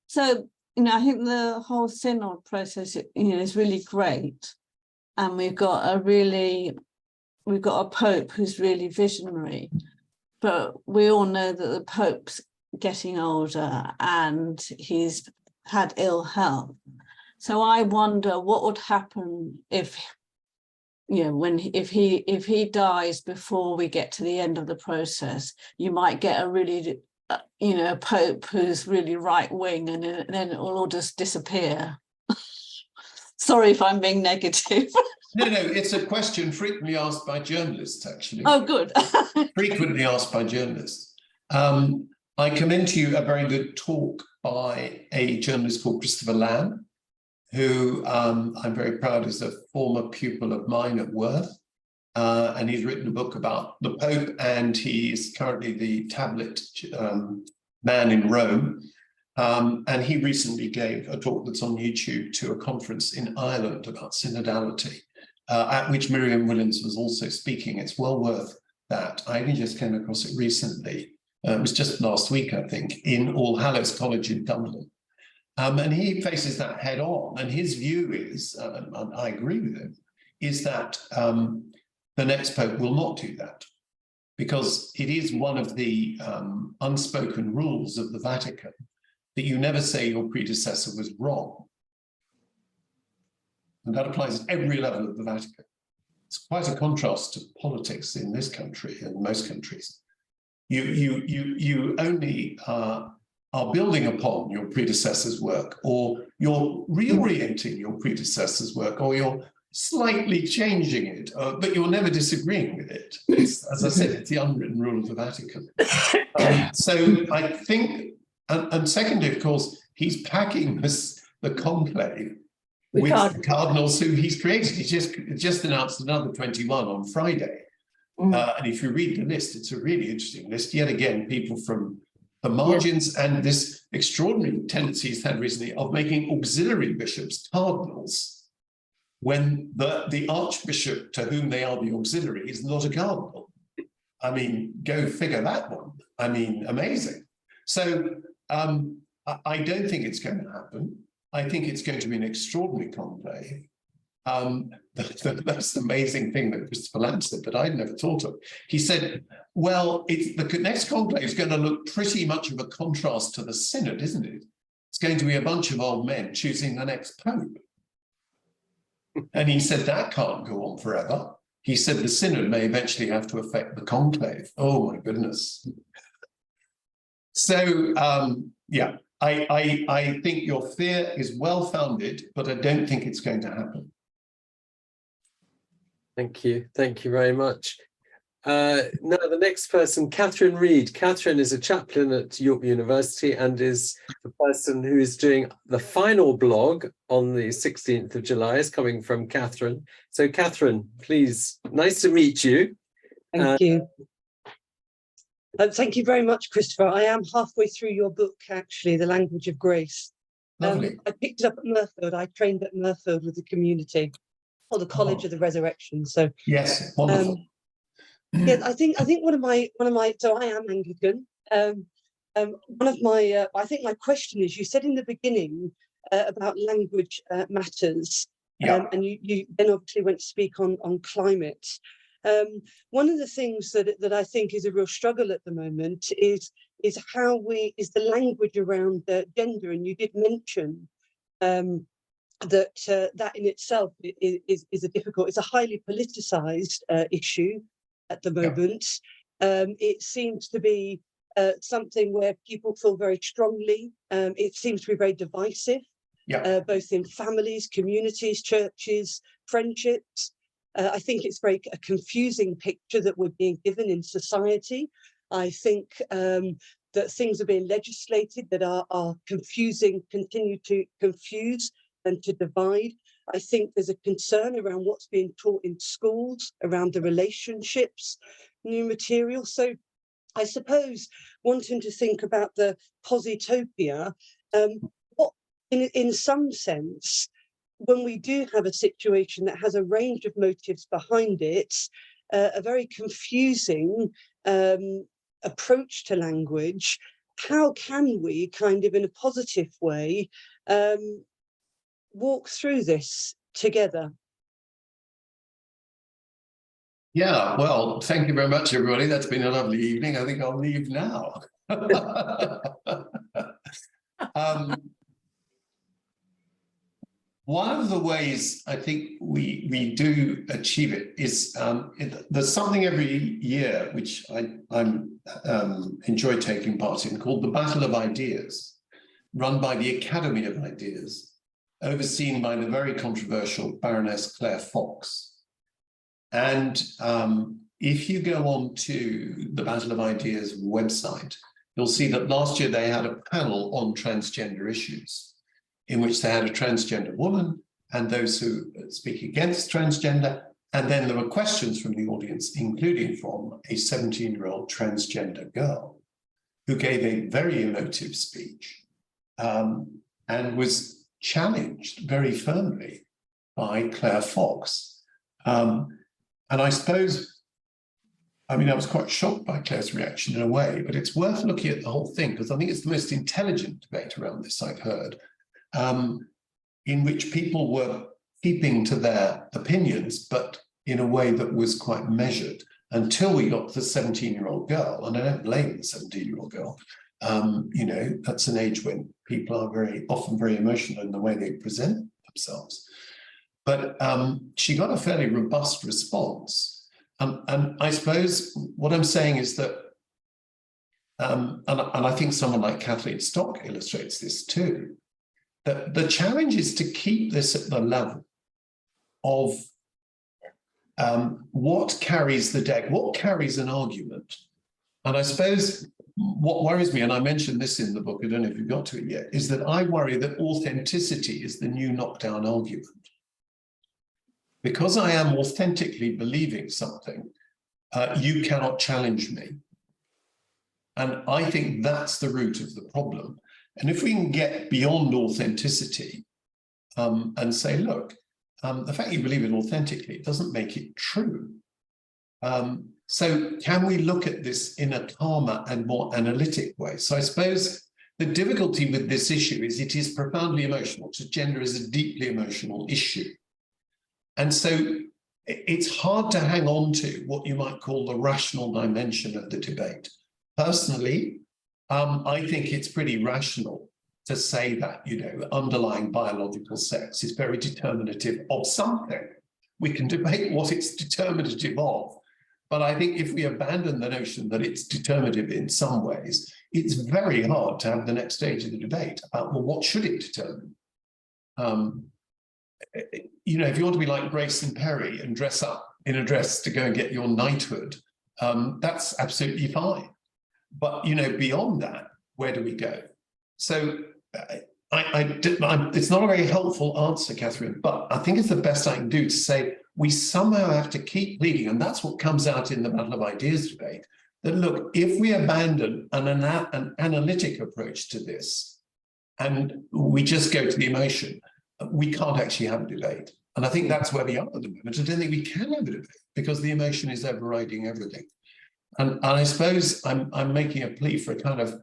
S6: So, I think the whole synod process, is really great. And we've got a Pope who's really visionary. But we all know that the Pope's getting older and he's had ill health. So I wonder what would happen if he dies before we get to the end of the process. You might get a really Pope who's really right wing, and then it will all just disappear. Sorry if I'm being negative.
S2: No, it's a question frequently asked by journalists, actually.
S6: Oh, good.
S2: Frequently asked by journalists. I commend to you a very good talk by a journalist called Christopher Lamb, who I'm very proud is a former pupil of mine at Worth. And he's written a book about the Pope, and he's currently the tablet man in Rome. And he recently gave a talk that's on YouTube to a conference in Ireland about synodality, at which Miriam Williams was also speaking. It's well worth that. I only just came across it recently. It was just last week, I think, in All Hallows College in Dublin. And he faces that head on. And his view is, and I agree with him, is that the next Pope will not do that, because it is one of the unspoken rules of the Vatican that you never say your predecessor was wrong. And that applies at every level of the Vatican. It's quite a contrast to politics in this country and most countries. You only are building upon your predecessor's work, or you're reorienting your predecessor's work, or you're slightly changing it, but you're never disagreeing with it. As I said, it's the unwritten rule of the Vatican. So I think, and secondly, of course, he's packing the conclave with the cardinals who he's created. He just announced another 21 on Friday. And if you read the list, it's a really interesting list. Yet again, people from the margins, and this extraordinary tendency he's had recently of making auxiliary bishops cardinals, when the archbishop to whom they are the auxiliary is not a cardinal. I mean, go figure that one. I mean, amazing. So I don't think it's going to happen. I think it's going to be an extraordinary conclave. The most amazing thing that Christopher Lamb said that I'd never thought of. He said, well, the next conclave is going to look pretty much of a contrast to the synod, isn't it? It's going to be a bunch of old men choosing the next pope. And he said that can't go on forever. He said the synod may eventually have to affect the conclave. Oh my goodness. So yeah, I think your fear is well-founded, but I don't think it's going to happen.
S1: Thank you very much. Now the next person, Catherine Reed. Catherine is a chaplain at York University and is the person who is doing the final blog on the 16th of July, is coming from Catherine. So Catherine, please, nice to meet you.
S7: Thank you. Thank you very much, Christopher. I am halfway through your book, actually, The Language of Grace.
S2: Lovely.
S7: I picked it up at Merfield. I trained at Merfield with the community. or the College of the Resurrection. So
S2: yes, wonderful.
S7: yeah, I think one of my so I am Anglican. One of my I think my question is, you said in the beginning about language matters, and you then obviously went to speak on climate. One of the things that I think is a real struggle at the moment is the language around gender, and you did mention that in itself is a difficult, it's a highly politicized issue at the moment. It seems to be something where people feel very strongly. It seems to be very divisive, both in families, communities, churches, friendships. I think it's a confusing picture that we're being given in society. I think that things are being legislated that are confusing, continue to confuse and to divide. I think there's a concern around what's being taught in schools, around the relationships, new material. So I suppose wanting to think about the positopia, what in some sense, when we do have a situation that has a range of motives behind it, a very confusing approach to language, how can we kind of in a positive way walk through this together?
S2: Yeah, well, thank you very much, everybody. That's been a lovely evening. I think I'll leave now. One of the ways I think we do achieve it is there's something every year which I enjoy taking part in called the Battle of Ideas, run by the Academy of Ideas, overseen by the very controversial Baroness Claire Fox. And if you go on to the Battle of Ideas website, you'll see that last year they had a panel on transgender issues, in which they had a transgender woman and those who speak against transgender. And then there were questions from the audience, including from a 17-year-old transgender girl who gave a very emotive speech and was challenged very firmly by Claire Fox. And I suppose, I mean, I was quite shocked by Claire's reaction in a way, but it's worth looking at the whole thing because I think it's the most intelligent debate around this I've heard, in which people were keeping to their opinions, but in a way that was quite measured until we got to the 17-year-old girl. And I don't blame the 17-year-old girl. You know, that's an age when people are often very emotional in the way they present themselves. But she got a fairly robust response. And I suppose what I'm saying is that, and I think someone like Kathleen Stock illustrates this too, that the challenge is to keep this at the level of what carries the deck, what carries an argument. And I suppose what worries me, and I mentioned this in the book, I don't know if you've got to it yet, is that I worry that authenticity is the new knockdown argument. Because I am authentically believing something, you cannot challenge me. And I think that's the root of the problem. And if we can get beyond authenticity and say, look, the fact you believe it authentically, it doesn't make it true. So can we look at this in a calmer and more analytic way? So I suppose the difficulty with this issue is it is profoundly emotional. Gender is a deeply emotional issue. And so it's hard to hang on to what you might call the rational dimension of the debate. Personally, I think it's pretty rational to say that, you know, underlying biological sex is very determinative of something. We can debate what it's determinative of, but I think if we abandon the notion that it's determinative in some ways, it's very hard to have the next stage of the debate about, well, what should it determine? You know, if you want to be like Grace and Perry and dress up in a dress to go and get your knighthood, that's absolutely fine. But, you know, beyond that, where do we go? So it's not a very helpful answer, Catherine, but I think it's the best I can do to say we somehow have to keep leading, and that's what comes out in the Battle of Ideas debate, that look, if we abandon an analytic approach to this and we just go to the emotion, we can't actually have a debate. And I think that's where we are at the moment. I don't think we can have a debate because the emotion is overriding everything. And I suppose I'm making a plea for a kind of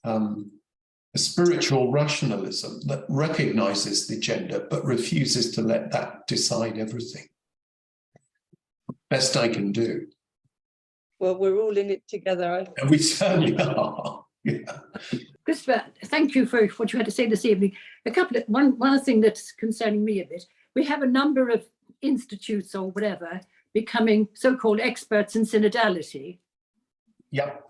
S2: a spiritual rationalism that recognizes the gender but refuses to let that decide everything. Best I can do.
S7: Well, we're all in it together.
S2: And we certainly are. Yeah.
S8: Christopher, thank you for what you had to say this evening. One thing that's concerning me a bit, we have a number of institutes or whatever becoming so-called experts in synodality.
S2: Yep.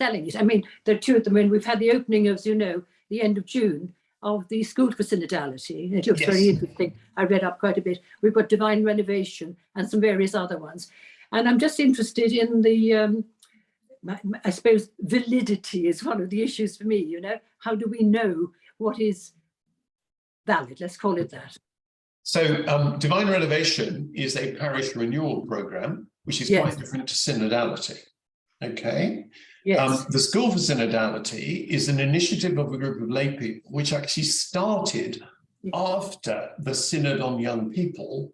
S8: Selling it. I mean, there are two of them, and we've had the opening of, as you know, the end of June of the School for Synodality. It looks very interesting. I read up quite a bit. We've got Divine Renovation and some various other ones. And I'm just interested in the, I suppose, validity is one of the issues for me, you know. How do we know what is valid? Let's call it that.
S2: So Divine Renovation is a parish renewal program, which is quite different to synodality. Okay.
S8: Yes.
S2: The School for Synodality is an initiative of a group of lay people, which actually started after the Synod on Young People,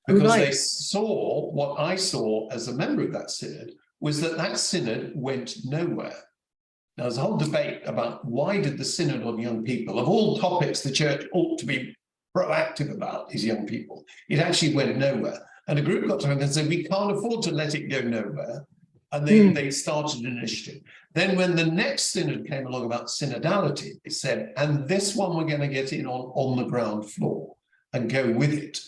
S2: because they saw what I saw as a member of that Synod was that Synod went nowhere. Now, there's a whole debate about why did the Synod on Young People, of all topics the church ought to be proactive about, is young people. It actually went nowhere. And a group got together and said, we can't afford to let it go nowhere. And they started an initiative. Then when the next synod came along about synodality, they said, and this one we're going to get in on the ground floor and go with it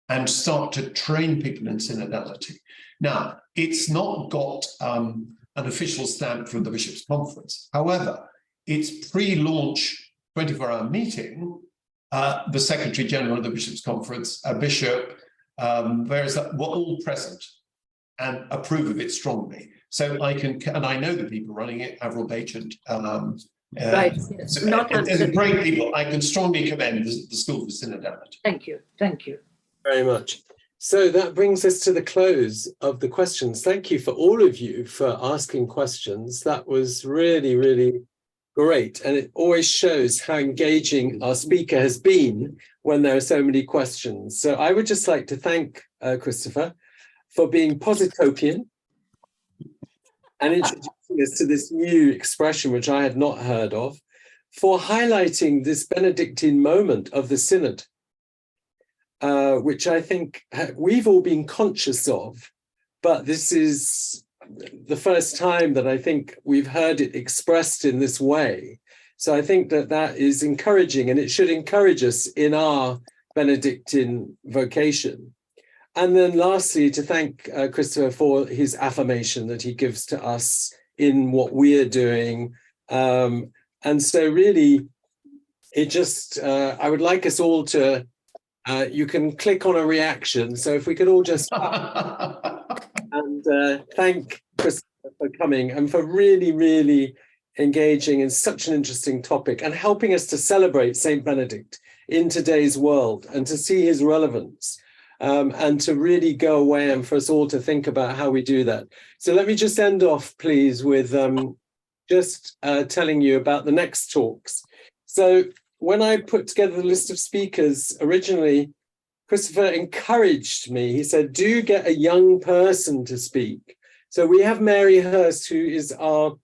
S2: and start to train people in synodality. Now, it's not got an official stamp from the Bishops' Conference. However, its pre-launch 24-hour meeting, the Secretary General of the Bishops' Conference, a bishop, were all present and approve of it strongly. So I can, and I know the people running it, Avril Bachand.
S8: Right. Yes.
S2: So they're great people. I can strongly commend the School for Synodality.
S8: Thank you. Thank you.
S1: Very much. So that brings us to the close of the questions. Thank you for all of you for asking questions. That was really, really great. And it always shows how engaging our speaker has been when there are so many questions. So I would just like to thank Christopher for being positopian and introducing us to this new expression, which I had not heard of, for highlighting this Benedictine moment of the Synod, which I think we've all been conscious of, but this is the first time that I think we've heard it expressed in this way. So I think that that is encouraging, and it should encourage us in our Benedictine vocation. And then lastly, to thank Christopher for his affirmation that he gives to us in what we're doing. And so really, it just, I would like us all to, you can click on a reaction. So if we could all just and thank Christopher for coming and for really, really engaging in such an interesting topic and helping us to celebrate Saint Benedict in today's world and to see his relevance. And to really go away and for us all to think about how we do that. So let me just end off, please, with just telling you about the next talks. So when I put together the list of speakers, originally, Christopher encouraged me. He said, do get a young person to speak. So we have Mary Hurst, who is our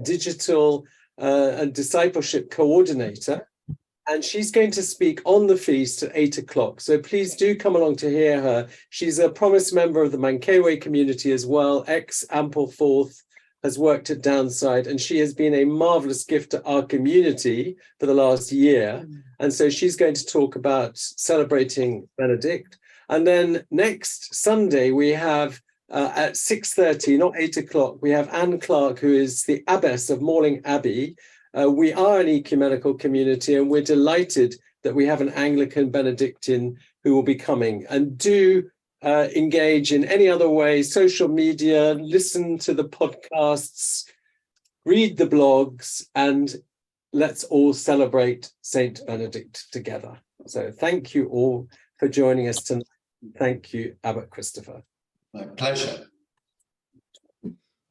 S1: digital and discipleship coordinator. And she's going to speak on the feast at 8 o'clock. So please do come along to hear her. She's a promised member of the Mankewe community as well, ex-Ampleforth, has worked at Downside, and she has been a marvelous gift to our community for the last year. And so she's going to talk about celebrating Benedict. And then next Sunday, we have at 6:30, not 8 o'clock, we have Anne Clark, who is the abbess of Malling Abbey. We are an ecumenical community, and we're delighted that we have an Anglican Benedictine who will be coming. And do engage in any other way, social media, listen to the podcasts, read the blogs, and let's all celebrate Saint Benedict together. So thank you all for joining us tonight. Thank you, Abbot Christopher.
S2: My pleasure.